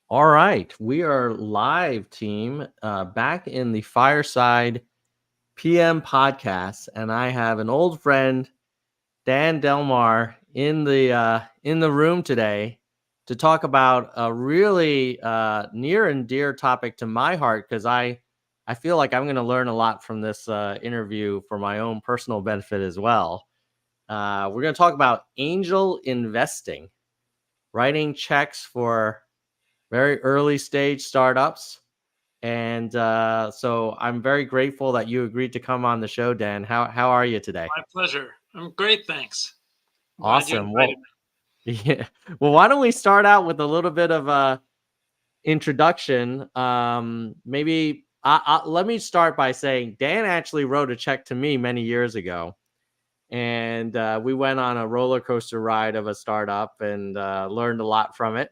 All right, we are live, team, back in the Fireside PM podcast, and I have an old friend, Dan Delmar, in the room today to talk about a really near and dear topic to my heart because I feel like I'm going to learn a lot from this interview for my own personal benefit as well. We're going to talk about angel investing, writing checks for very early stage startups. And so I'm very grateful that you agreed to come on the show, Dan. How are you today? My pleasure. I'm great, thanks. I'm glad you Awesome. invited Well, me. yeah. Well, why don't we start out with a little bit of a introduction? Maybe let me start by saying Dan actually wrote a check to me many years ago, and we went on a roller coaster ride of a startup and learned a lot from it.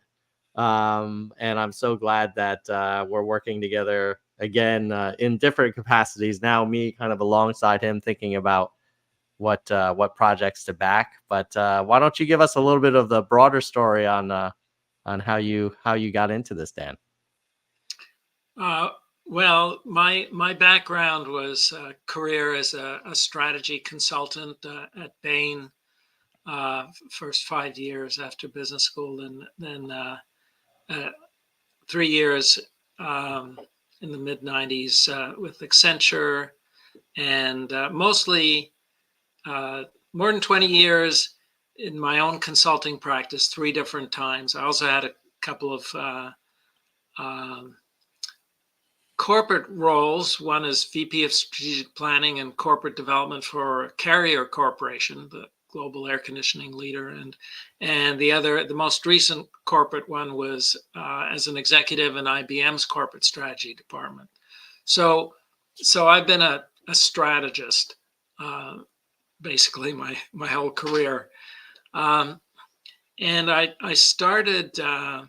And I'm so glad that we're working together again in different capacities. Now, me kind of alongside him, thinking about what projects to back. But why don't you give us a little bit of the broader story on how you got into this, Dan? Uh, well, my background was a career as a strategy consultant at Bain. First 5 years after business school, and then 3 years um, in the mid '90s with Accenture, and mostly more than 20 years in my own consulting practice, three different times. I also had a couple of um, corporate roles. One is VP of Strategic Planning and Corporate Development for Carrier Corporation, the global air conditioning leader, and the most recent corporate one was as an executive in IBM's corporate strategy department. So, so I've been a strategist uh, basically my whole career, um, and I started. I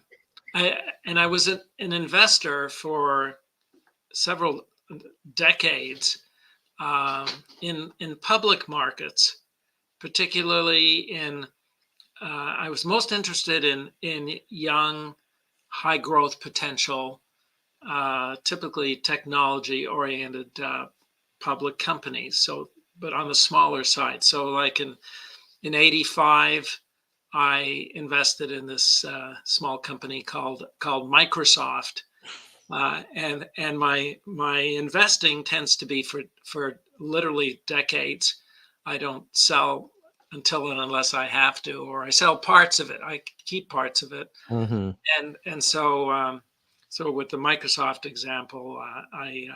was an investor for several decades in public markets, particularly in. I was most interested in young, high growth potential, typically technology oriented public companies. So, but on the smaller side. So, like in '85. I invested in this small company called Microsoft, and my investing tends to be for literally decades. I don't sell until and unless I have to, or I sell parts of it. I keep parts of it, Mm-hmm. and so with the Microsoft example, I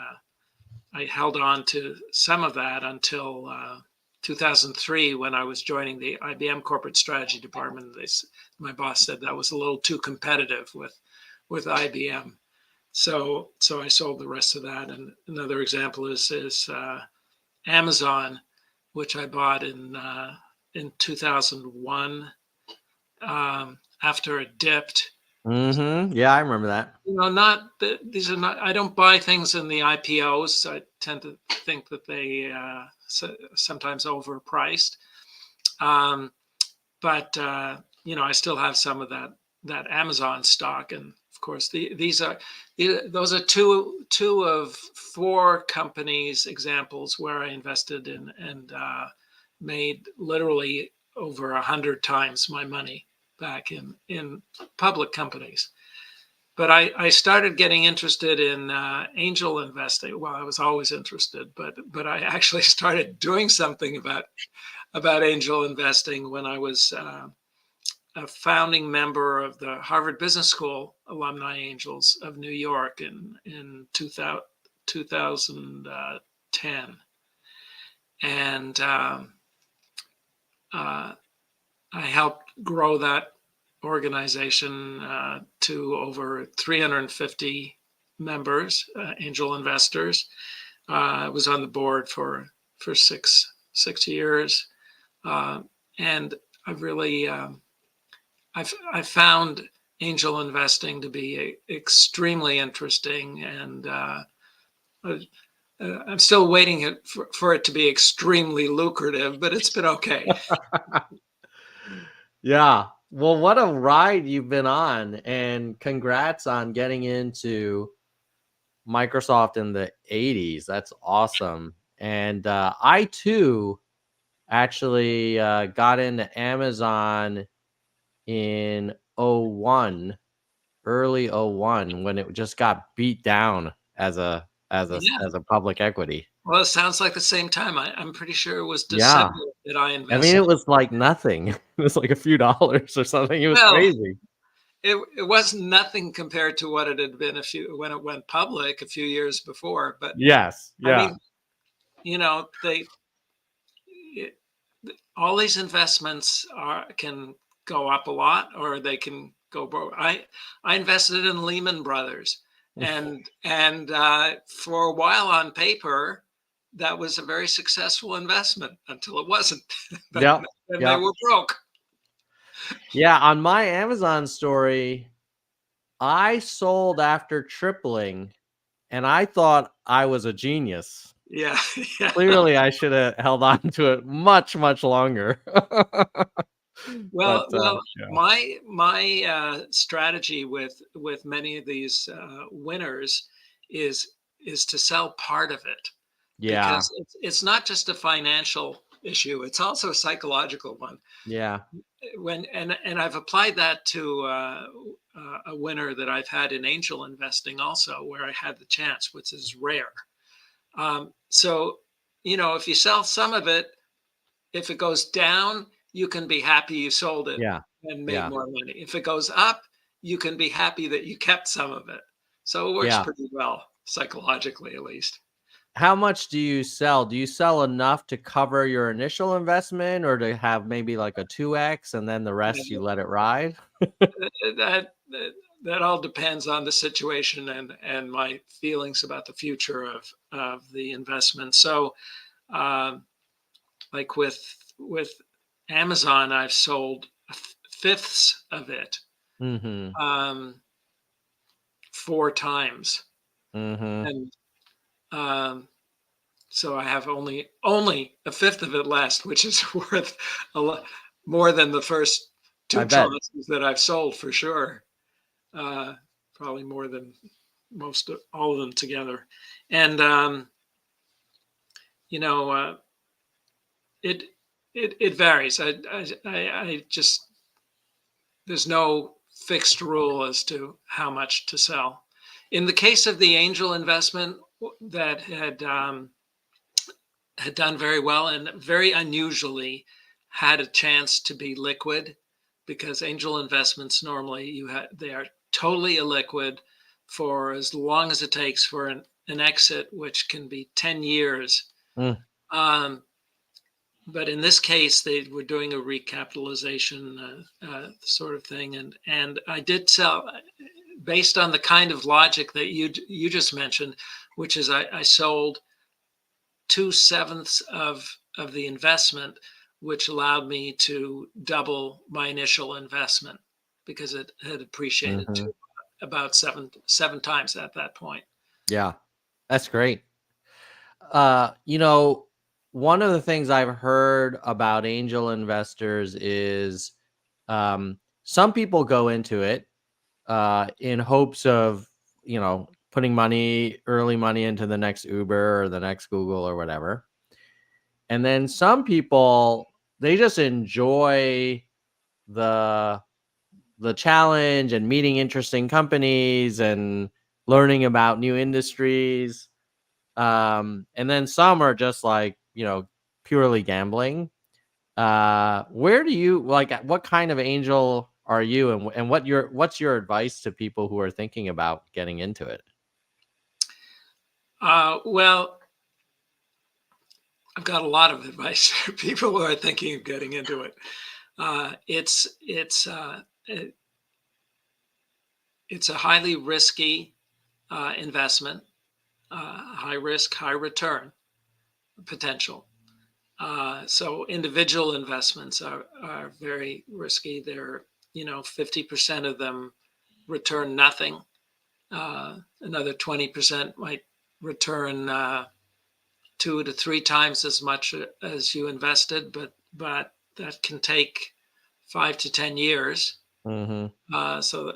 held on to some of that until 2003 when I was joining the IBM corporate strategy department. My boss said that was a little too competitive with IBM. So I sold the rest of that. And another example is Amazon, which I bought in 2001 after it dipped. Mm-hmm. Yeah, I remember that. Not these are not. I don't buy things in the IPOs. I tend to think that they sometimes overpriced. Um, but I still have some of that Amazon stock, and of course those are two of four companies examples where I invested in and made literally over 100 times my money back in public companies. But I started getting interested in angel investing. Well, I was always interested, but I actually started doing something about angel investing when I was a founding member of the Harvard Business School Alumni Angels of New York in 2010, and uh, I helped grow that organization to over 350 members, angel investors. I was on the board for six years, uh, and I've really I found angel investing to be extremely interesting, and I'm still waiting for it to be extremely lucrative, but it's been okay. Yeah. Well, what a ride you've been on, and congrats on getting into Microsoft in the 80s. That's awesome. And I too actually got into Amazon in '01, early '01, when it just got beat down Yeah. as a public equity. Well, it sounds like the same time. I'm pretty sure it was Yeah. December that I I mean, invested. it was like nothing. It was like a few dollars or something. It was Well, crazy. it was nothing compared to what it had been when it went public a few years before. But Yes. I Yeah. mean, they it, all these investments can go up a lot or they can go broke. I invested in Lehman Brothers, and for a while on paper, that was a very successful investment until it wasn't. then, Yep. then they Yep. were broke. Yeah. On my Amazon story, I sold after tripling, and I thought I was a genius. Yeah, yeah. Clearly, I should have held on to it much, much longer. But, Well, yeah. my strategy with many of these winners is is to sell part of it, Yeah. because it's not just a financial issue; it's also a psychological one. Yeah. And I've applied that to a winner that I've had in angel investing also, where I had the chance, which is rare. So if you sell some of it, if it goes down, you can be happy you sold it Yeah. and made Yeah. more money. If it goes up, you can be happy that you kept some of it. So it works Yeah. pretty well, psychologically at least. How much do you sell? Do you sell enough to cover your initial investment, or to have maybe like a 2x and then the rest you And let it ride? that all depends on the situation and my feelings about the future of the investment. So, um, like with Amazon, I've sold fifths of it Mhm. um, 4 times, Mhm. and um, so I have only a fifth of it left, which is worth a lot more than the first I two bet. tranches that I've sold for sure. Uh, Probably more than most of all of them together. And you know, it it varies. I just there's no fixed rule as to how much to sell. In the case of the angel investment that had done very well and very unusually had a chance to be liquid, because angel investments normally they are totally illiquid for as long as it takes for an exit, which can be 10 years. Mm. um, but in this case they were doing a recapitalization sort of thing, and I did sell based on the kind of logic that you just mentioned, which is I sold 2/7 of the investment, which allowed me to double my initial investment because it had appreciated Mhm. to about seven times at that point. Yeah. That's great. Uh, you know, one of the things I've heard about angel investors is, some people go into it in hopes of, putting early money into the next Uber or the next Google or whatever. And then some people, they just enjoy the challenge and meeting interesting companies and learning about new industries. And then some are just like, purely gambling. Where do you like? What kind of angel are you, and what's your advice to people who are thinking about getting into it? Well, I've got a lot of advice for people who are thinking of getting into it. It's a highly risky investment, high risk, high return potential. So individual investments are very risky. They're 50% of them return nothing. Another 20% might return 2 to 3 times as much as you invested, but that can take 5 to 10 years. Mm-hmm. So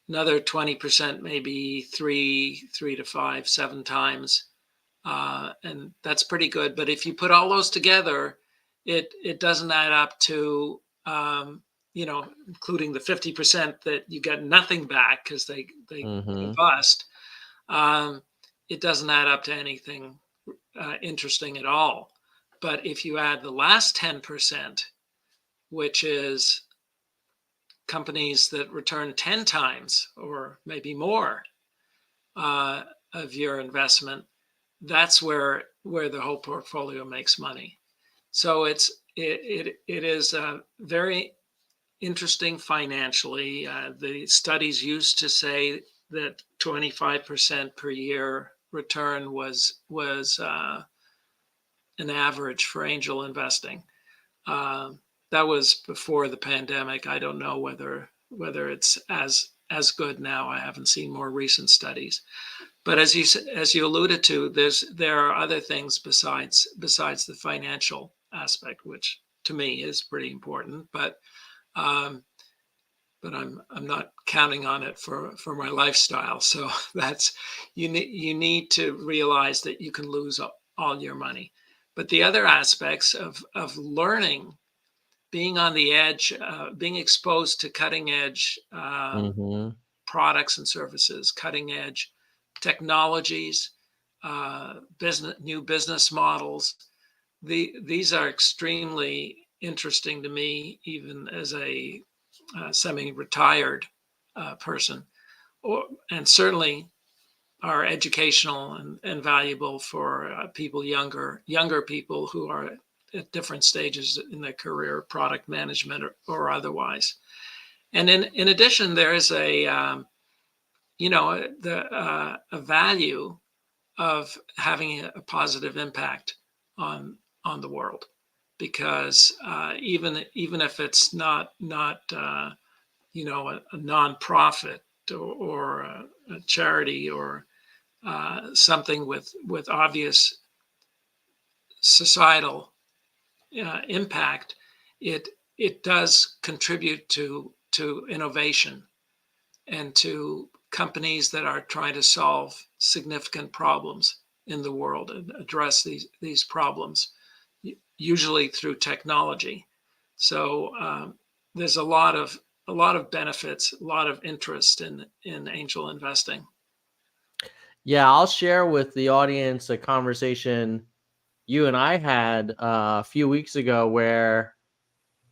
another 20%, maybe three to five, 7 times. And that's pretty good. But if you put all those together, it doesn't add up to, including the 50% that you get nothing back because they Mm-hmm. bust. It doesn't add up to anything interesting at all. But if you add the last 10%, which is companies that return 10 times or maybe more of your investment, that's where the whole portfolio makes money. So it is very interesting financially. The studies used to say that 25% per year return was an average for angel investing. That was before the pandemic. I don't know whether it's as good now. I haven't seen more recent studies. But as you alluded to, there are other things besides the financial aspect, which to me is pretty important. But I'm not counting on it for my lifestyle. So that's you need to realize that you can lose all your money. But the other aspects of learning, being on the edge, being exposed to cutting edge Mm-hmm. products and services, cutting edge technologies, new business models. These are extremely interesting to me, even as a semi-retired person, and certainly are educational and valuable for people younger people who are at different stages in their career, product management or otherwise. And in addition, there is a value of having a positive impact on the world, because even if it's not a nonprofit or a charity or something with obvious societal impact, it does contribute to innovation and to companies that are trying to solve significant problems in the world and address these problems, usually through technology. So there's a lot of benefits, a lot of interest in angel investing. Yeah, I'll share with the audience a conversation you and I had a few weeks ago where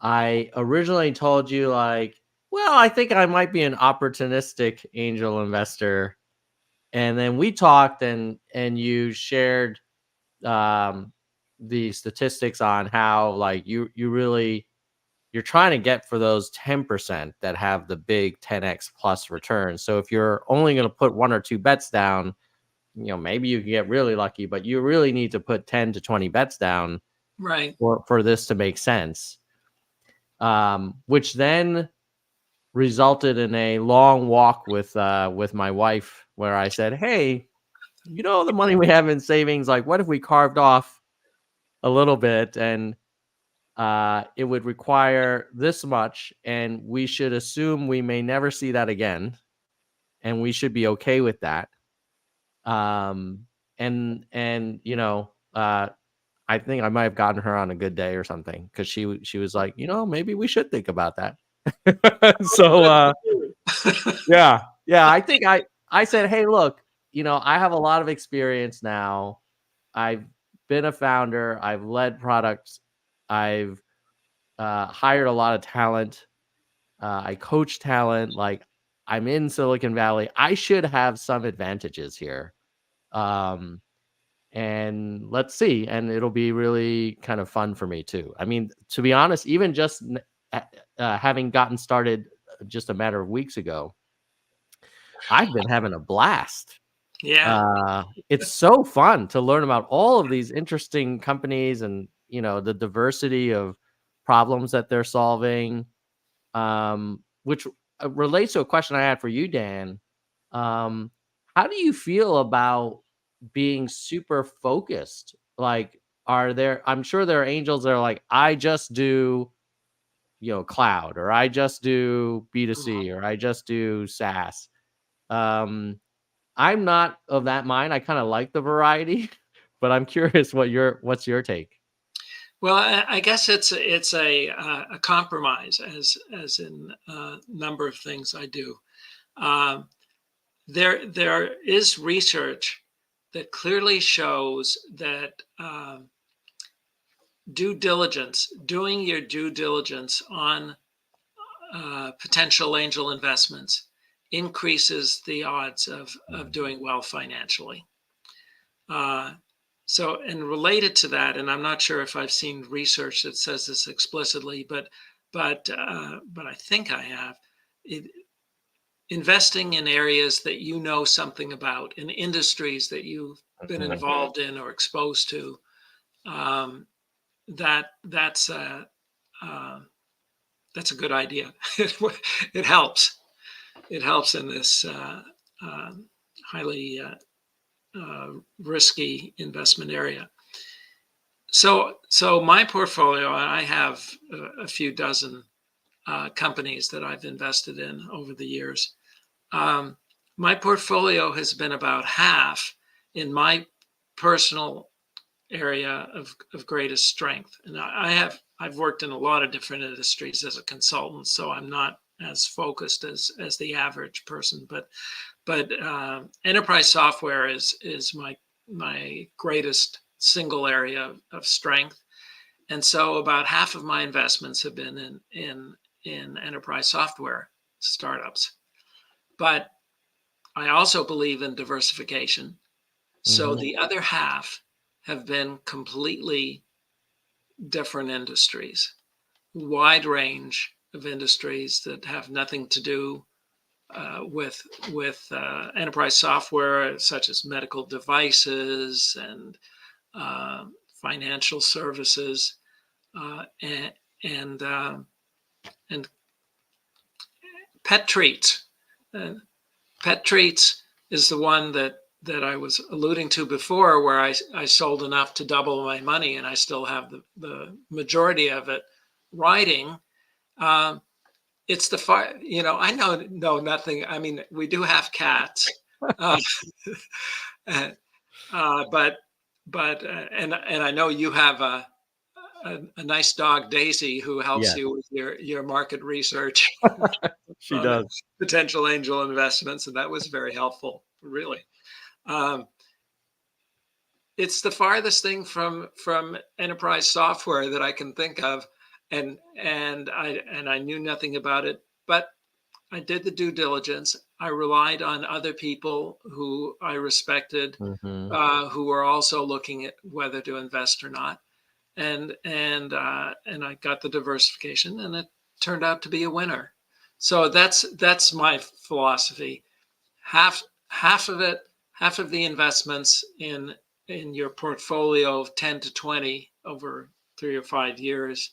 I originally told you, like, well, I think I might be an opportunistic angel investor. And then we talked, and you shared um the statistics on how, like, you're trying to get for those 10% that have the big 10x plus returns. So if you're only going to put one or two bets down, maybe you can get really lucky, but you really need to put 10 to 20 bets down Right. for this to make sense. Which then resulted in a long walk with my wife, where I said, "Hey, the money we have in savings, like, what if we carved off a little bit, and it would require this much, and we should assume we may never see that again, and we should be okay with that." Um, and I think I might have gotten her on a good day or something, because she was like, maybe we should think about that. So yeah, I think I said, hey, look, I have a lot of experience now. I've been a founder. I've led products. I've hired a lot of talent. I coach talent. Like, I'm in Silicon Valley. I should have some advantages here. Um, and let's see. And it'll be really kind of fun for me too. I mean, to be honest, even just having gotten started just a matter of weeks ago, I've been having a blast. Yeah. It's so fun to learn about all of these interesting companies, and the diversity of problems that they're solving, which relates to a question I had for you, Dan. How do you feel about being super focused? Like, I'm sure there are angels that are like, I just do cloud, or I just do Mhm. B2C, or I just do SaaS. I'm not of that mind. I kind of like the variety, but I'm curious what's your take? Well, I guess it's a compromise, as in a number of things I do. Um, there is research that clearly shows that doing your due diligence on potential angel investments increases the odds of doing well financially. Uh, and related to that, and I'm not sure if I've seen research that says this explicitly, but I think I have. It, Investing in areas that you know something about, in industries that you've been Mhm. involved in or exposed to, um, that's uh, that's a good idea. It helps. It helps in this uh, highly risky investment area. So my portfolio, I have a few dozen companies that I've invested in over the years. Um, my portfolio has been about half in my personal area of greatest strength, and I've worked in a lot of different industries as a consultant, so I'm not as focused as the average person. But enterprise software is my greatest single area of strength, and so about half of my investments have been in enterprise software startups. But I also believe in diversification. So Mhm. the other half have been completely different industries, wide range of industries that have nothing to do with enterprise software, such as medical devices and uh, financial services, and and, uh, and pet treats. Uh, Pet treats is the one that I was alluding to before, where I sold enough to double my money, and I still have the majority of it riding. Um, it's the far, I know nothing. I mean, we do have cats, uh, uh, but and I know you have a nice dog, Daisy, who helps Yes, you with your market research she on does. potential angel investments, and that was very helpful, really. Um, it's the farthest thing from enterprise software that I can think of, and I knew nothing about it, but I did the due diligence. I relied on other people who I respected, Mhm. who were also looking at whether to invest or not, and I got the diversification, and it turned out to be a winner. So that's my philosophy. half half of it, half of the investments in your portfolio of 10 to 20 over 3 or 5 years,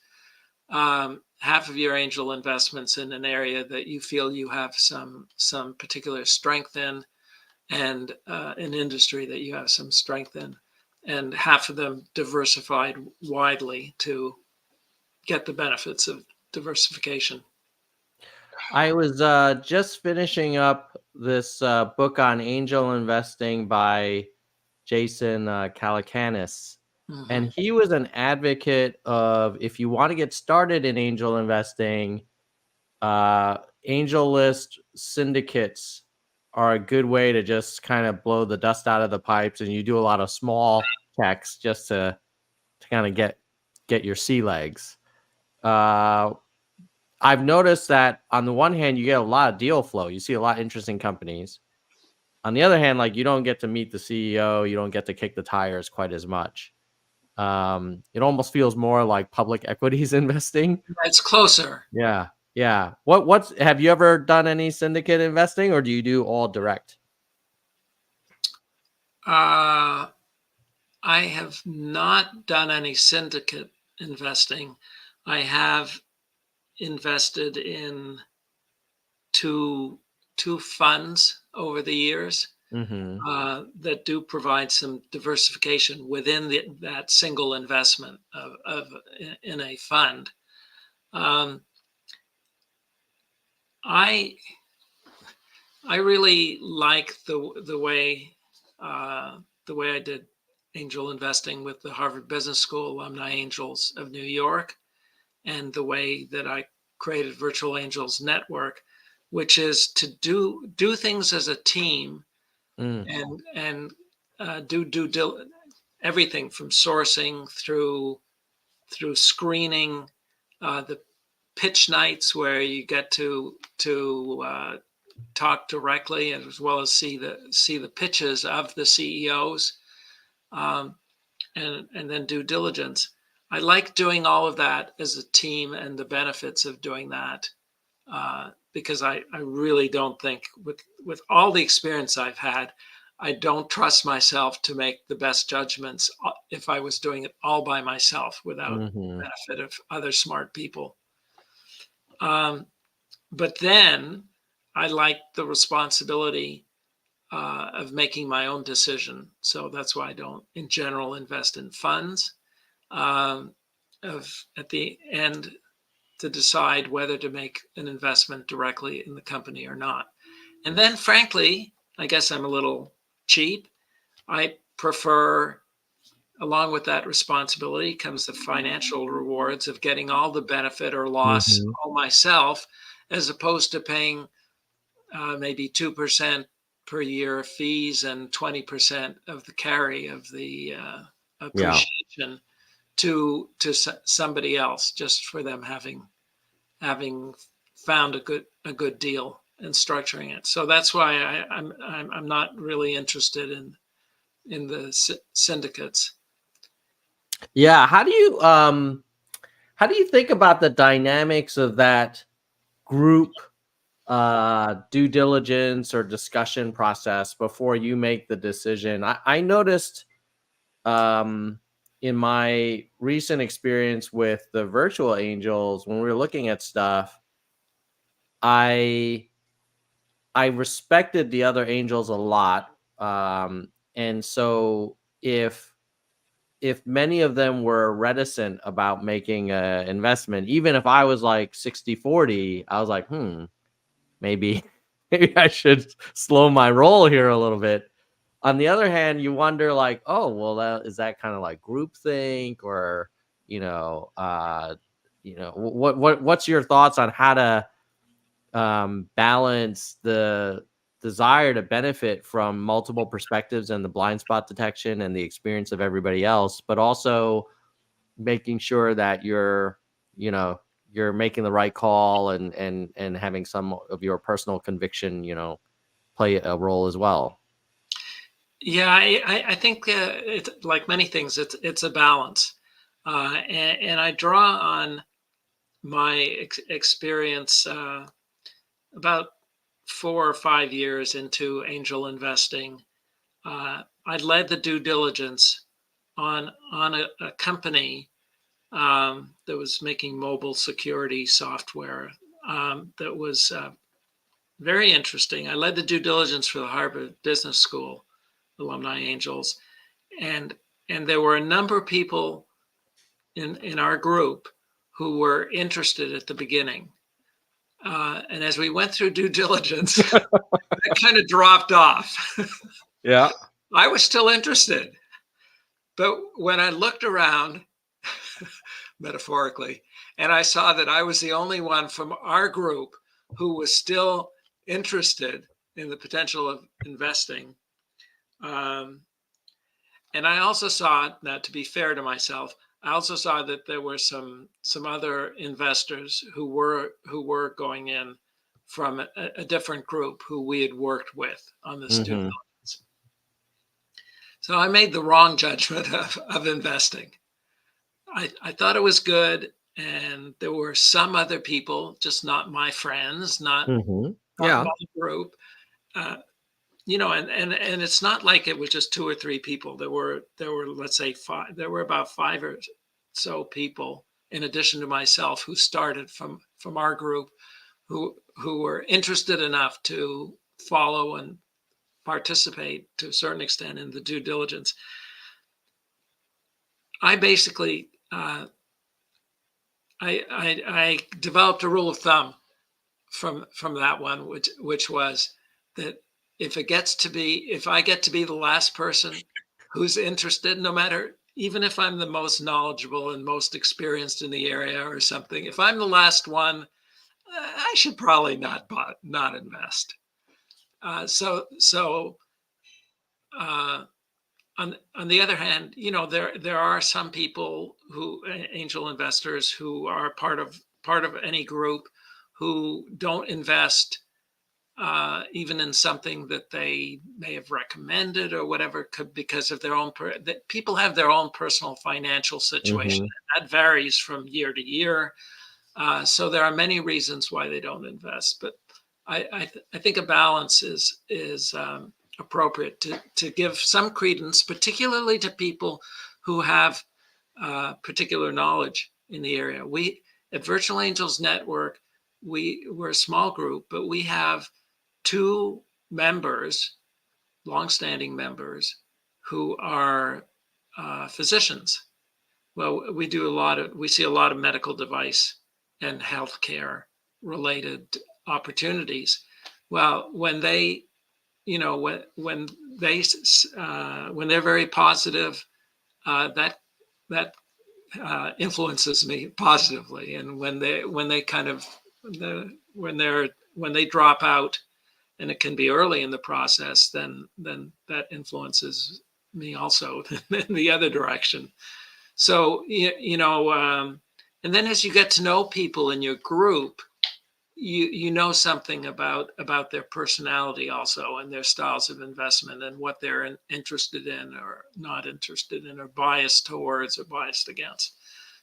half of your angel investments in an area that you feel you have some particular strength in, and an industry that you have some strength in, and half of them diversified widely to get the benefits of diversification. I was just finishing up this book on angel investing by Jason Calacanis. Hmm. And he was an advocate of, if you want to get started in angel investing, angel list syndicates are a good way to just kind of blow the dust out of the pipes. And you do a lot of small checks just to kind of get your sea legs. Uh, I've noticed that on the one hand, you get a lot of deal flow. You see a lot of interesting companies. On the other hand, like, you don't get to meet the CEO, you don't get to kick the tires quite as much. It almost feels more like public equities investing. It's closer. Yeah, yeah. What's have you ever done any syndicate investing, or do you do all direct? uh, I have not done any syndicate investing. I have invested in two two funds over the years Mm-hmm. that do provide some diversification within that single investment in a fund. Um, I I really like the way I did angel investing with the Harvard Business School Alumni Angels of New York, and the way that I created Virtual Angels Network, which is to do things as a team Mm, and everything from sourcing through screening, the pitch nights where you get to talk directly as well as see the pitches of the CEOs, um, and then due diligence. I like doing all of that as a team and the benefits of doing that, because I really don't think with all the experience I've had, I don't trust myself to make the best judgments if I was doing it all by myself without hmm the benefit of other smart people. Um, but then I like the responsibility of making my own decision. So that's why I don't, in general, invest in funds. Um, of at the end to decide whether to make an investment directly in the company or not. And then, frankly, I guess I'm a little cheap. I prefer, along with that responsibility, comes the financial rewards of getting all the benefit or loss hmm all myself, as opposed to paying maybe 2% per year fees and 20% of the carry of the Yeah. appreciation to somebody else, just for them having found a good deal and structuring it. So that's why I'm not really interested in the syndicates. Yeah. How do you think about the dynamics of that group due diligence or discussion process before you make the decision? I noticed um in my recent experience with the virtual angels when we were looking at stuff, I I respected the other angels a lot. And so if many of them were reticent about making an investment, even if I was like 60-40, I was like, maybe maybe I should slow my roll here a little bit. On the other hand, you wonder like, oh, well, is that kind of like groupthink or, you know, what's your thoughts on how to balance the desire to benefit from multiple perspectives and the blind spot detection and the experience of everybody else, but also making sure that you know, you're making the right call and having some of your personal conviction, play a role as well. Yeah, I think it's like many things. It's a balance, and I draw on my experience about 4 or 5 years into angel investing. I led the due diligence on a company that was making mobile security software, that was very interesting. I led the due diligence for the Harvard Business School Alumni Angels, and and there were a number of people in our group who were interested at the beginning. And as we went through due diligence, it kind of dropped off. Yeah. I was still interested, but when I looked around, metaphorically, and I saw that I was the only one from our group who was still interested in the potential of investing. Um, and I also saw, now to be fair to myself, I also saw that there were some other investors who were going in from a different group who we had worked with on this due hmm diligence. So I made the wrong judgment of investing. I thought it was good, and there were some other people, just not my friends, not Yeah. my group. Uh, and it's not like it was just two or three people. There were let's say five. There were about five or so people in addition to myself who started from our group, who were interested enough to follow and participate to a certain extent in the due diligence. I basically I developed a rule of thumb from that one, which was that if I get to be the last person who's interested, no matter, even if I'm the most knowledgeable and most experienced in the area or something, if I'm the last one, I should probably not invest. So uh, on the other hand, there are some people angel investors who are part of any group who don't invest even in something that they may have recommended or whatever, because of their own that people have their own personal financial situation. That varies from year to year. So there are many reasons why they don't invest, but I think a balance is appropriate to give some credence, particularly to people who have particular knowledge in the area. We at Virtual Angels Network, we're a small group, but we have two members, longstanding members, who are physicians. Well, we see a lot of medical device and healthcare related opportunities. Well, when they, when they're very positive, that influences me positively. And when they kind of when they drop out, and it can be early in the process, then that influences me also in the other direction. So and then as you get to know people in your group, you know something about their personality also, and their styles of investment, and what they're interested in or not interested in, or biased towards or biased against.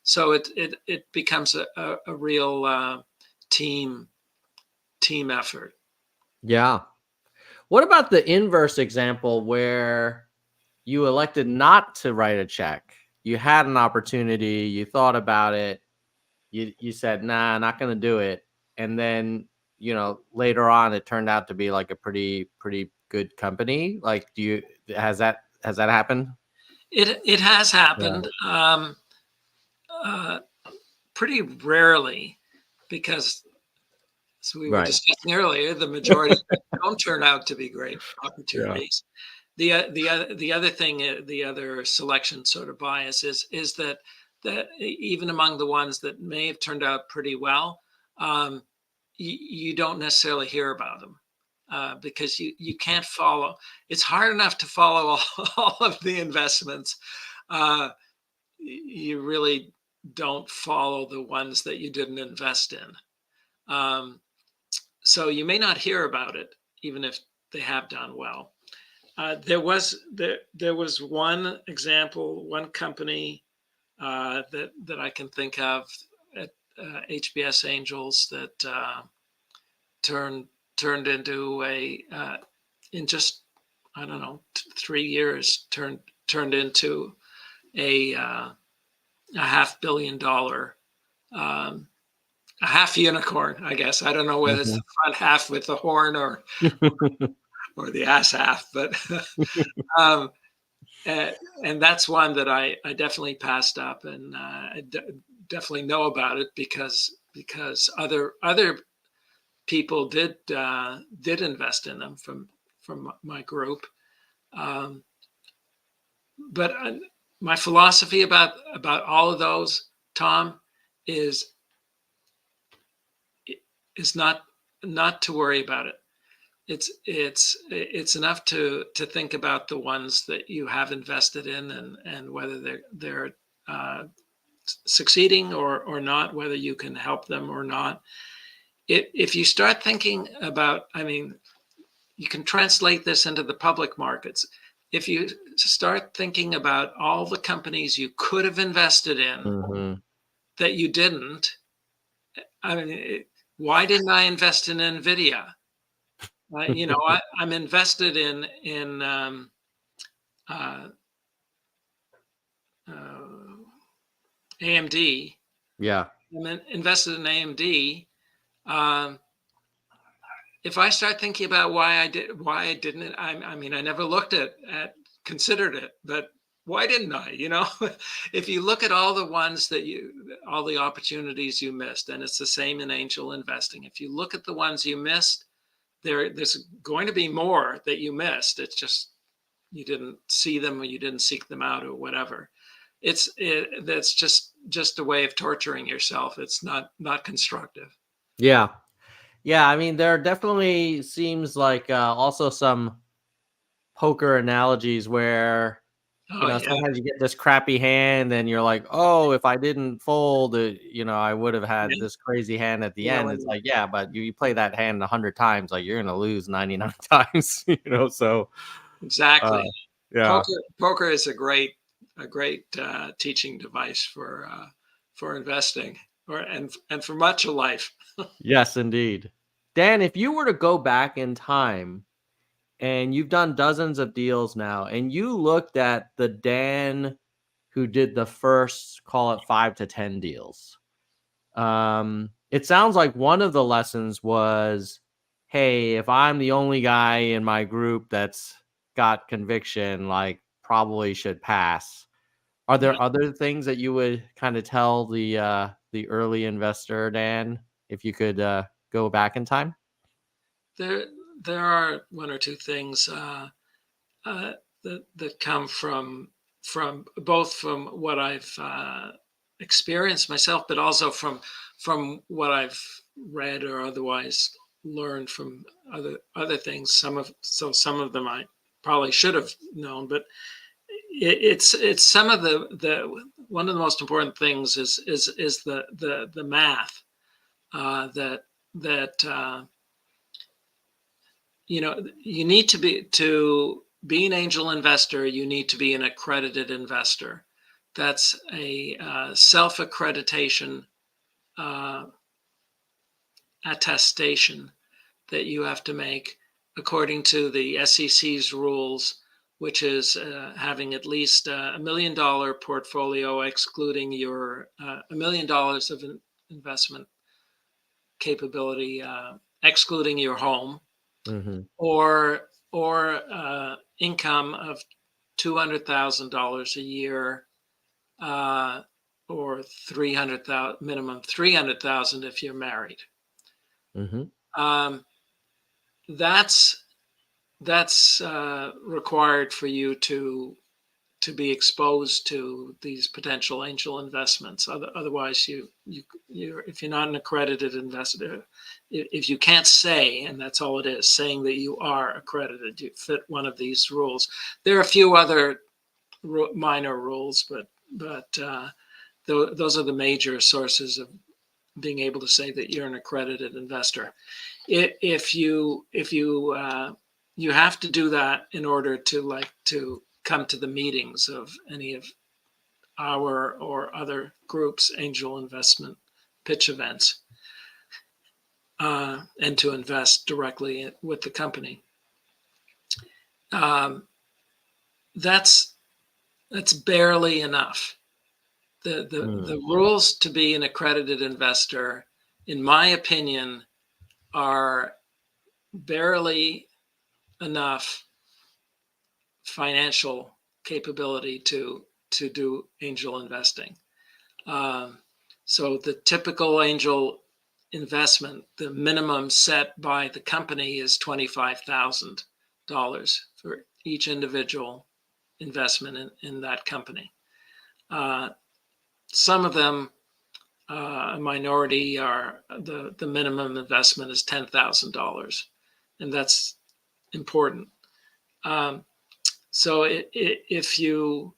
So it becomes a real team effort. Yeah. What about the inverse example where you elected not to write a check? You had an opportunity, you thought about it, you said, nah, not going to do it. And then, later on, it turned out to be like a pretty good company. Like, has that happened? It has happened. Pretty rarely, because, as we were discussing earlier, the majority don't turn out to be great opportunities. Yeah. The other thing, the other selection sort of bias is that even among the ones that may have turned out pretty well, you don't necessarily hear about them. Because you can't follow. It's hard enough to follow all of the investments. You really don't follow the ones that you didn't invest in. So you may not hear about it, even if they have done well. There was one example, one company that I can think of at HBS Angels that turned into in just, I don't know, 3 years, turned into a $500 million, a half unicorn, I guess. I don't know whether it's the front half with the horn or the ass half, but and that's one that I definitely passed up, and I definitely know about it because other people did invest in them from my group. But my philosophy about all of those, Tom, is not to worry about it. It's enough to think about the ones that you have invested in, and whether they're succeeding or not, whether you can help them or not. If you start thinking about, you can translate this into the public markets. If you start thinking about all the companies you could have invested in that you didn't, why didn't I invest in NVIDIA? I'm invested in AMD. Yeah. I'm invested in AMD. If I start thinking about why I didn't, I never looked at considered it, but why didn't I? If you look at all the ones all the opportunities you missed, and it's the same in angel investing. If you look at the ones you missed, there's going to be more that you missed. It's just you didn't see them or you didn't seek them out or whatever. That's just a way of torturing yourself. It's not constructive. Yeah. Yeah, I mean, there definitely seems like also some poker analogies where, Oh yeah, sometimes you get this crappy hand and you're like, oh, if I didn't fold, I would have had yeah, this crazy hand at the yeah. end. It's like, yeah, but you play that hand 100 times, like you're going to lose 99 times, so, uh, Exactly. yeah. Poker is a great teaching device for investing and for much of life. Yes, indeed. Dan, if you were to go back in time and you've done dozens of deals now, and you looked at the Dan who did the first, call it 5 to 10 deals. It sounds like one of the lessons was, hey, if I'm the only guy in my group that's got conviction, like probably should pass. Are Yeah. there other things that you would kind of tell the early investor, Dan, if you could go back in time? There there are one or two things uh, that come from both from what I've experienced myself, but also from what I've read or otherwise learned from other things. Some of them I probably should have known, but it's some of the one of the most important things is the math that you need to be an angel investor. You need to be an accredited investor. That's a self accreditation uh, attestation that you have to make according to the SEC's rules, which is having at least $1 million portfolio, excluding your $1 million of investment capability, excluding your home, Hmm. or income of $200,000 a year, or 300,000 minimum 300,000 if you're married. Hmm. Um, that's that's required for you to be exposed to these potential angel investments. Otherwise, if you're not an accredited investor, if you can't say, and that's all it is, saying that you are accredited, you fit one of these rules. There are a few other minor rules, but those are the major sources of being able to say that you're an accredited investor. If you have to do that in order to come to the meetings of any of our or other groups angel investment pitch events, and to invest directly with the company. um, that's that's barely enough. The rules to be an accredited investor, in my opinion, are barely enough financial capability to do angel investing. Um, so the typical angel investment, the minimum set by the company is $25,000 for each individual investment in that company. Uh, some of them, a minority, are the minimum investment is $10,000, and that's important. Um, so if you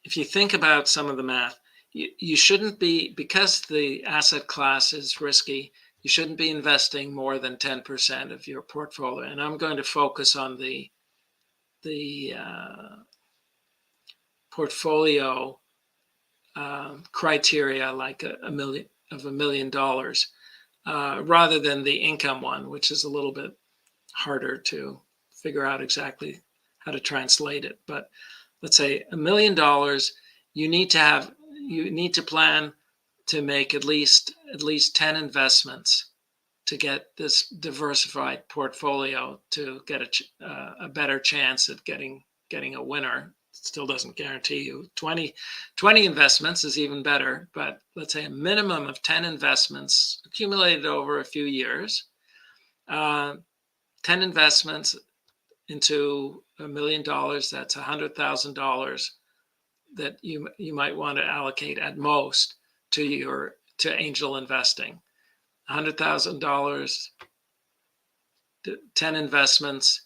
think about some of the math, you shouldn't be, because the asset class is risky, you shouldn't be investing more than 10% of your portfolio. And I'm going to focus on the portfolio criteria, like $1 million, rather than the income one, which is a little bit harder to figure out exactly how to translate it. But let's say $1 million, you need to plan to make at least 10 investments to get this diversified portfolio to get a better chance at getting a winner still doesn't guarantee you 20 investments is even better, but let's say a minimum of 10 investments accumulated over a few years, 10 investments into $1 million, that's $100,000 that you might want to allocate at most to angel investing. $100,000, 10 investments,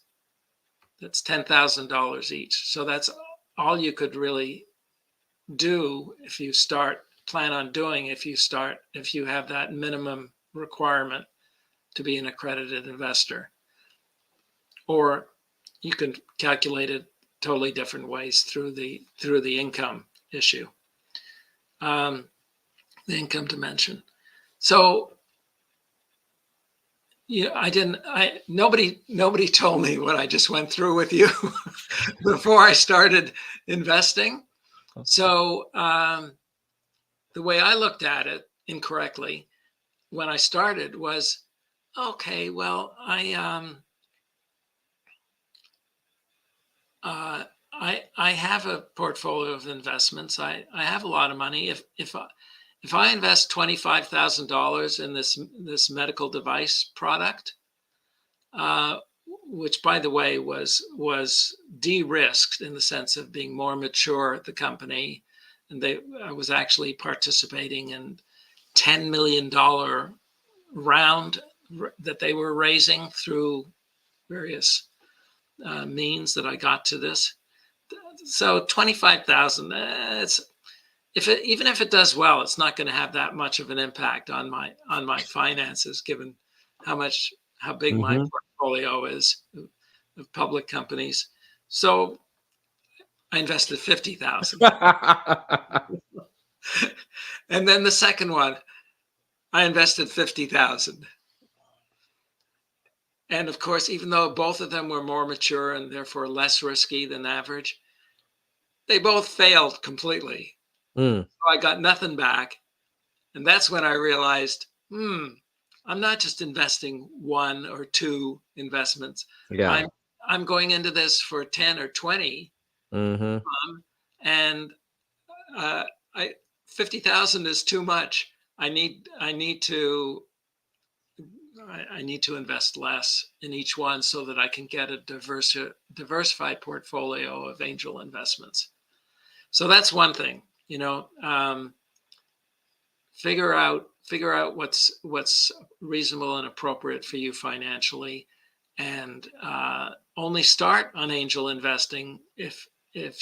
that's $10,000 each. So that's all you could really do if you plan on doing, if you have that minimum requirement to be an accredited investor. Or you can calculate it totally different ways through the income issue, the income dimension. So nobody told me what I just went through with you before I started investing. So the way I looked at it incorrectly when I started was, okay, well, I have a portfolio of investments. I have a lot of money. If I invest $25,000 in this medical device product, which by the way was de-risked in the sense of being more mature at the company, and I was actually participating in $10 million round that they were raising through various means that I got to this. So 25,000. Even if it does well, it's not going to have that much of an impact on my finances, given how big my portfolio is of public companies. So I invested 50,000. And then the second one, I invested 50,000. And of course, even though both of them were more mature and therefore less risky than average, they both failed completely. So I got nothing back. And that's when I realized, I'm not just investing one or two investments. Yeah. I'm going into this for 10 or 20. And 50,000 is too much. I need to invest less in each one so that I can get a diversified portfolio of angel investments. So that's one thing, figure out what's reasonable and appropriate for you financially, and only start on angel investing if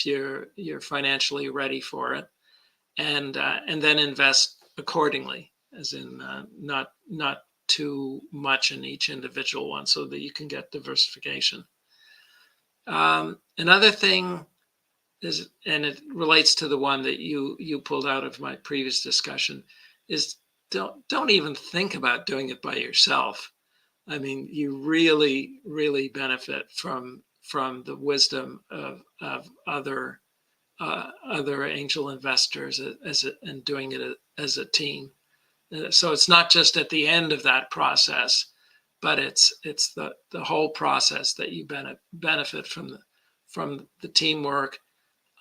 you're financially ready for it, and then invest accordingly, as in not too much in each individual one, so that you can get diversification. Another thing is, and it relates to the one that you pulled out of my previous discussion, is don't even think about doing it by yourself. I mean, you really, really benefit from the wisdom of other angel investors and doing it as a team. So it's not just at the end of that process, but it's the whole process that you benefit from the teamwork,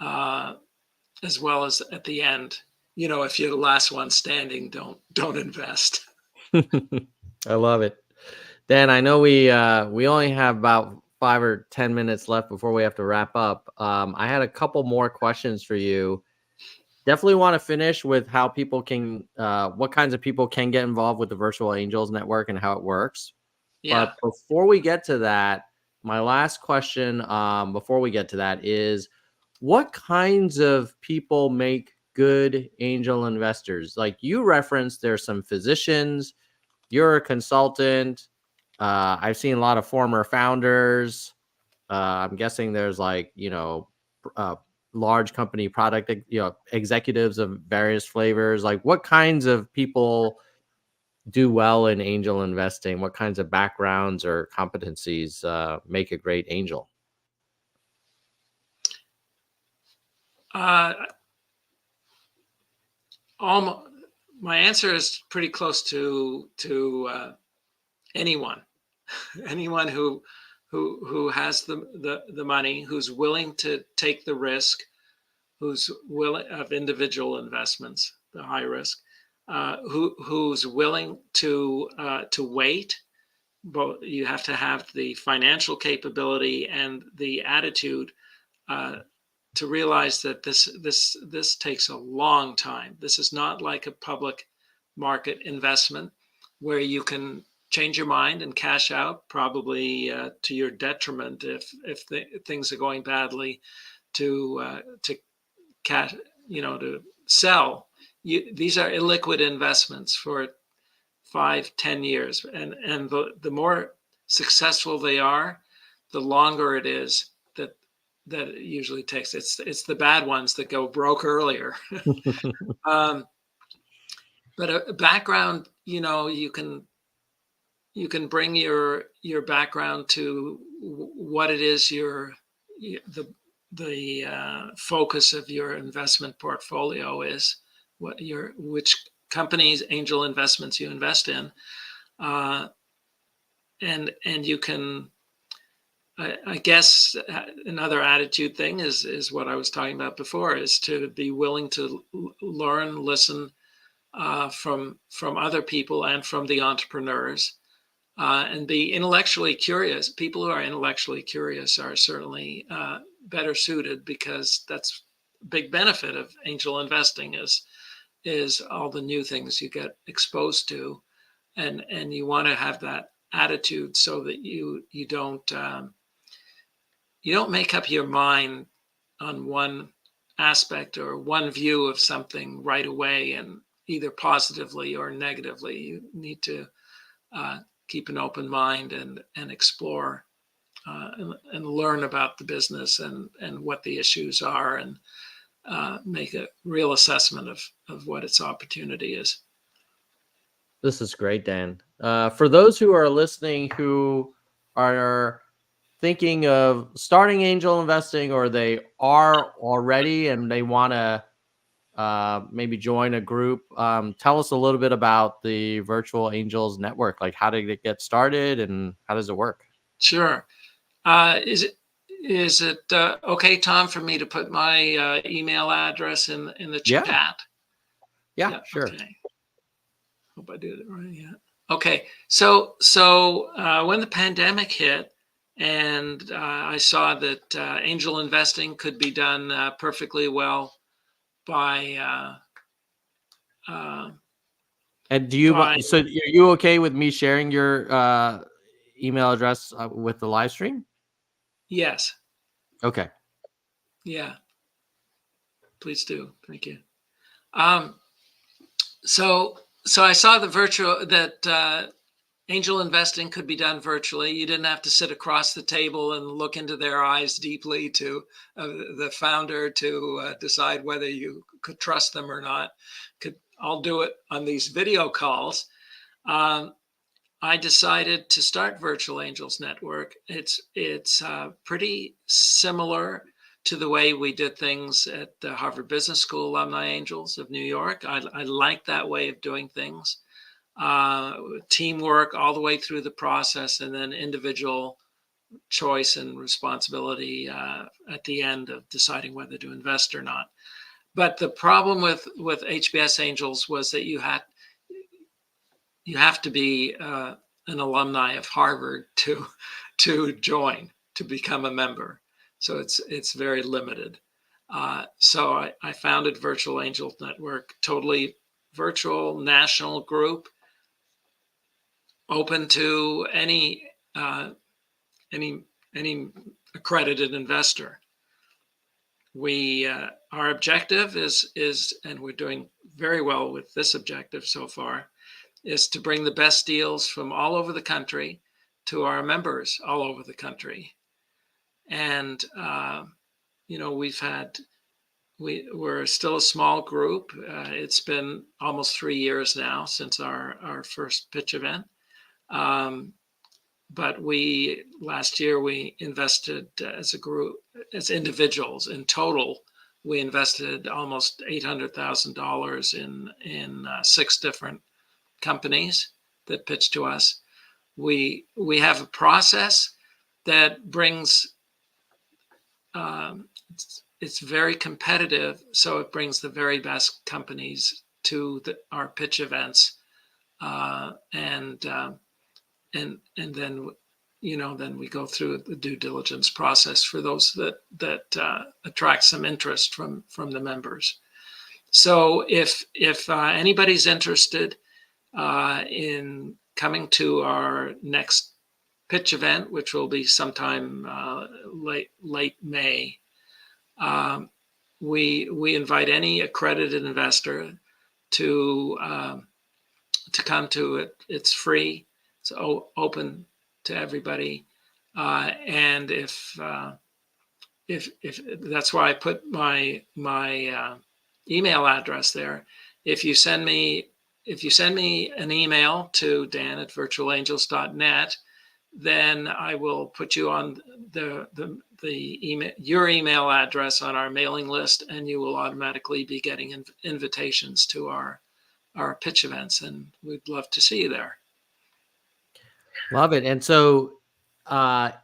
as well as at the end. If you're the last one standing, don't invest. I love it. Dan, I know we only have about 5 or 10 minutes left before we have to wrap up. I had a couple more questions for you. Definitely want to finish with how people can, what kinds of people can get involved with the Virtual Angels Network and how it works. Yeah. But before we get to that, my last question before we get to that is, what kinds of people make good angel investors? Like you referenced, there's some physicians, you're a consultant. I've seen a lot of former founders. I'm guessing there's large company product, executives of various flavors. Like what kinds of people do well in angel investing? What kinds of backgrounds or competencies make a great angel? My answer is pretty close to anyone, anyone who who has the money, who's willing to take the risk, who's willing of individual investments, the high risk, who's willing to wait. But you have to have the financial capability and the attitude to realize that this takes a long time. This is not like a public market investment where you can change your mind and cash out, probably to your detriment if things are going badly, to cash, to sell. These are illiquid investments for 5-10 years, and the more successful they are, the longer it is that it usually takes. It's the bad ones that go broke earlier. But a background, you can bring your background to what it is the focus of your investment portfolio is, which companies, angel investments you invest in, and you can. I guess another attitude thing is what I was talking about before, is to be willing to learn, listen from other people and from the entrepreneurs, and be intellectually curious. People who are intellectually curious are certainly better suited, because that's a big benefit of angel investing is all the new things you get exposed to, and you want to have that attitude so that you don't make up your mind on one aspect or one view of something right away, and either positively or negatively. You need to keep an open mind and explore and learn about the business and what the issues are, and make a real assessment of what its opportunity is. This is great, Dan. For those who are listening who are thinking of starting angel investing, or they are already and they want to maybe join a group, tell us a little bit about the Virtual Angels Network. Like, how did it get started and how does it work? Sure. Is it okay, Tom, for me to put my email address in the chat? Yeah, sure. Okay. Hope I did it right. Yeah. Okay. So when the pandemic hit, and I saw that angel investing could be done perfectly well by. And do you want? So, are you okay with me sharing your email address with the live stream? Yes. Okay. Yeah. Please do. Thank you. So I saw that angel investing could be done virtually. You didn't have to sit across the table and look into their eyes deeply to the founder to decide whether you could trust them or not. I'll do it on these video calls. I decided to start Virtual Angels Network. It's pretty similar to the way we did things at the Harvard Business School Alumni Angels of New York. I like that way of doing things. Teamwork all the way through the process, and then individual choice and responsibility at the end of deciding whether to invest or not. But the problem with HBS Angels was that you have to be an alumni of Harvard to join, to become a member. So it's very limited. So I founded Virtual Angels Network, totally virtual national group, open to any accredited investor. Our objective is, and we're doing very well with this objective so far, is to bring the best deals from all over the country to our members all over the country. And we're still a small group. It's been almost 3 years now since our first pitch event. But last year we invested as a group, as individuals. In total, we invested almost $800,000 in 6 different companies that pitched to us. We have a process that brings it's very competitive, so it brings the very best companies to our pitch events, and then then we go through the due diligence process for those that attract some interest from the members. So if anybody's interested in coming to our next pitch event, which will be sometime late May, we invite any accredited investor to come to it. It's free. It's open to everybody, and if that's why I put my email address there. If you send me an email to dan@virtualangels.net, then I will put you on your email address on our mailing list, and you will automatically be getting invitations to our pitch events, and we'd love to see you there. Love it. And so,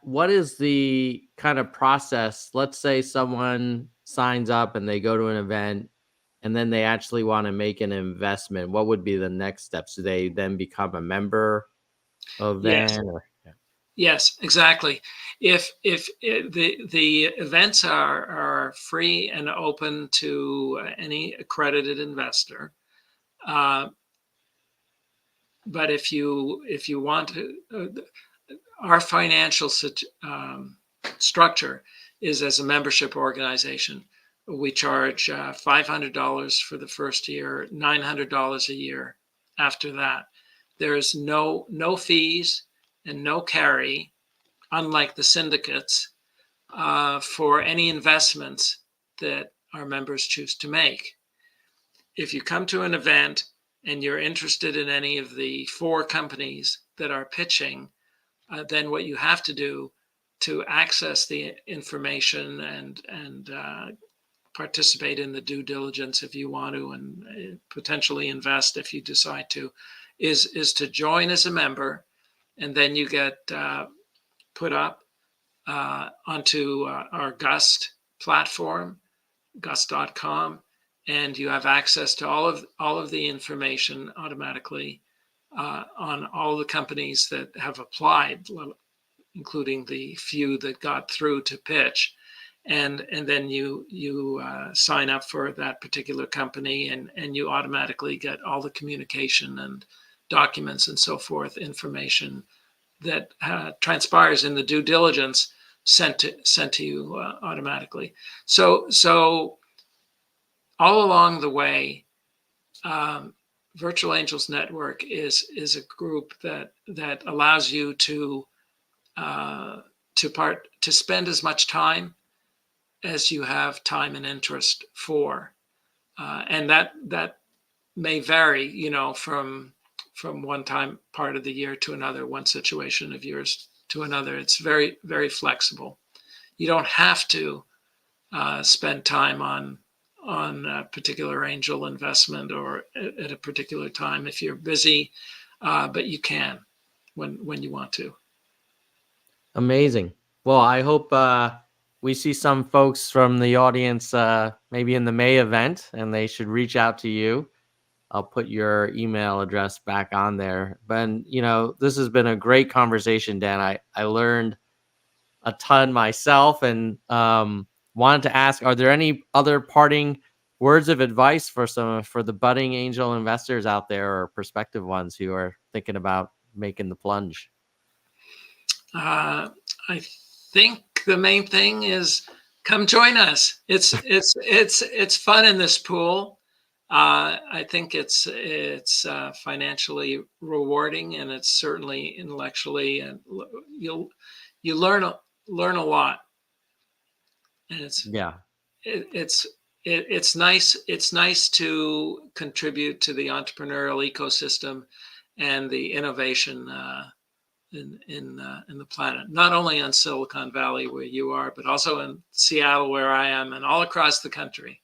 what is the kind of process? Let's say someone signs up and they go to an event and then they actually want to make an investment. What would be the next steps? Do they then become a member of Yes. then? Yes, exactly. If the events are free and open to any accredited investor, but if you want to, our financial structure is as a membership organization. We charge $500 for the first year, $900 a year after that. There's no fees and no carry, unlike the syndicates, for any investments that our members choose to make. If you come to an event and you're interested in any of the 4 companies that are pitching, then what you have to do to access the information and participate in the due diligence, if you want to, and potentially invest if you decide to, is to join as a member, and then you get put up onto our Gust platform, gust.com, and you have access to all of the information automatically on all the companies that have applied, including the few that got through to pitch, and then you sign up for that particular company, and you automatically get all the communication and documents and so forth, information that transpires in the due diligence sent to you automatically. So all along the way, Virtual Angels Network is a group that allows you to spend as much time as you have time and interest for, and that may vary, from one time part of the year to another, one situation of yours to another. It's very, very flexible. You don't have to spend time on a particular angel investment or at a particular time if you're busy, but you can when you want to. Amazing. Well, I hope we see some folks from the audience maybe in the May event, and they should reach out to you. I'll put your email address back on there. But, this has been a great conversation, Dan. I learned a ton myself, and wanted to ask, are there any other parting words of advice for the budding angel investors out there, or prospective ones who are thinking about making the plunge? I think the main thing is come join us. It's fun in this pool. I think it's financially rewarding, and it's certainly intellectually, and you learn a lot. And it's nice. It's nice to contribute to the entrepreneurial ecosystem and the innovation in the planet, not only on Silicon Valley where you are, but also in Seattle where I am, and all across the country.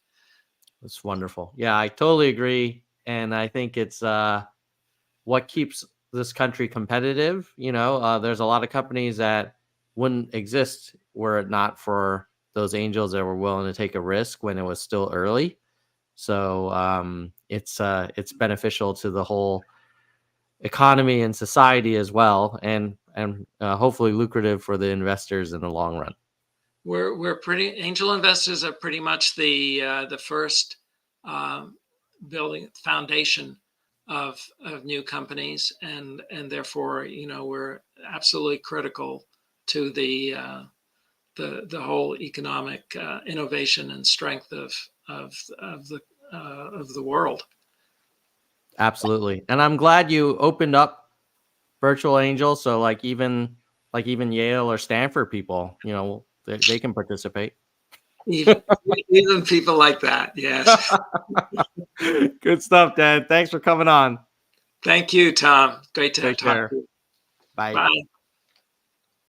That's wonderful. Yeah, I totally agree. And I think it's what keeps this country competitive. There's a lot of companies that wouldn't exist were it not for those angels that were willing to take a risk when it was still early. So it's beneficial to the whole economy and society as well, and hopefully lucrative for the investors in the long run. We're pretty angel investors are pretty much the first building foundation of new companies, and therefore we're absolutely critical to the whole economic innovation and strength of the world. Absolutely, and I'm glad you opened up Virtual Angel, so even Yale or Stanford people, they can participate. Even people like that, yes. Good stuff, Dan. Thanks for coming on. Thank you, Tom. Great to have Take talked care. to you. Bye. Bye.